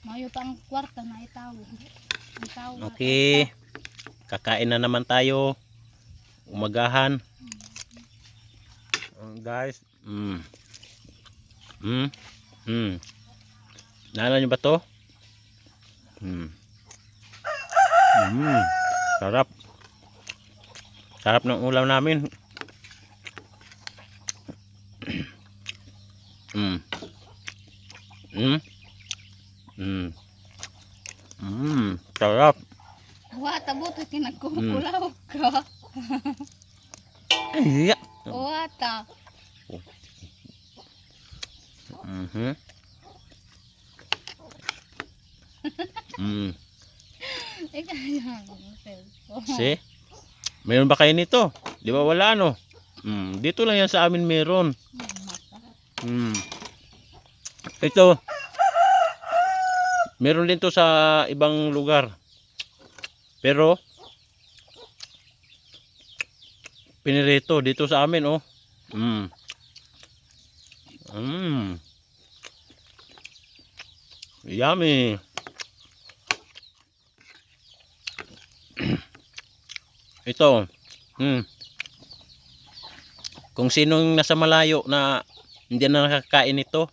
Mayo pa ang kwarta na itawo. Okay. Kakain na naman tayo. Umagahan. Guys. Naalala nyo ba to? Sarap. Sarap ng ulam namin. Sarap. Wa tabot kinagkukulaw ka. Iya. Wa ta. See? Meron ba kayo nito? Di ba wala no? Dito lang yan sa amin meron. Ito. Meron din to sa ibang lugar. Pero pinirito dito sa amin oh. Yummy. Ito. Kung sinong nasa malayo na hindi na nakakain ito,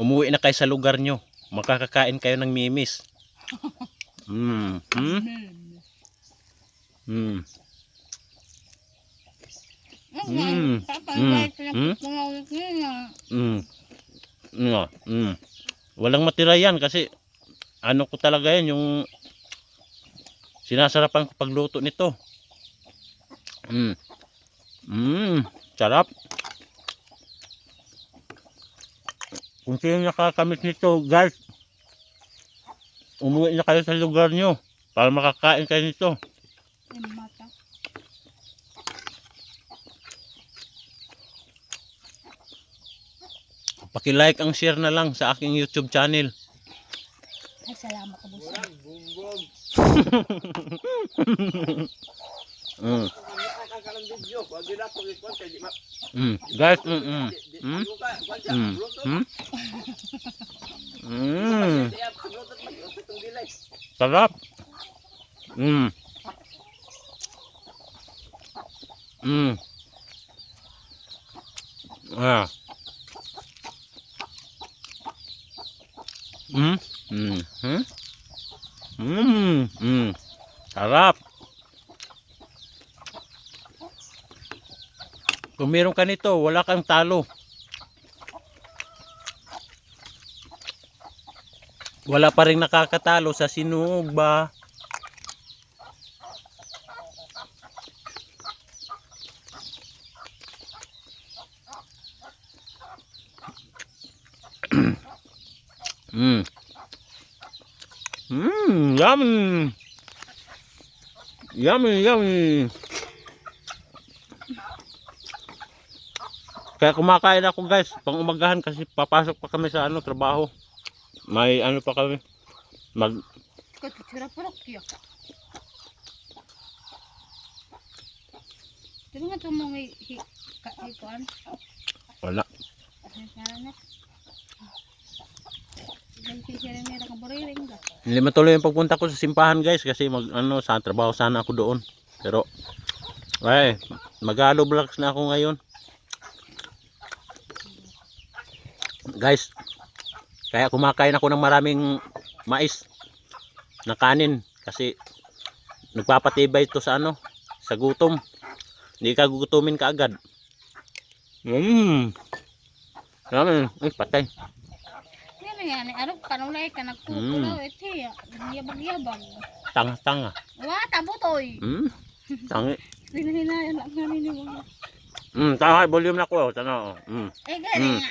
umuwi na kayo sa lugar nyo. Makakakain kayo ng mimis. Walang matira yan kasi ano ko talaga yan yung sinasarapan ko pagluto nito. Sarap. Kung sino nakakamit nito guys, umuwi na kayo sa lugar nyo para makakain kayo nito. Paki-like ang share na lang sa aking YouTube channel. Ay, salamat ka boss. Guys, sarap. Sarap. Kung meron ka nito, wala kang talo. Wala pa rin nakakatalo sa sinuog ba? Yummy. Yummy. Kaya kumakain ako guys, pang umagahan kasi papasok pa kami sa trabaho. May pa kami. Katutsura parok ya. Di ba nga mo hikuan? Wala. Hindi matuloy yung pagpunta ko sa simbahan guys kasi sa trabaho sana ako doon. Pero mag-alo vlogs na ako ngayon. Guys, kaya kumakain ako ng maraming mais na kanin kasi nagpapatibay ito sa sa gutom. Hindi ka gugutumin kaagad. Patay. Yan, ano kanulay ka nagkukulaw ito ya. Yabag-yabag. Tanga. Wa tabutoy. Tangi. Hinahinayan lang namin yung mga. Tanga, volume na ko. Eh, gani nga.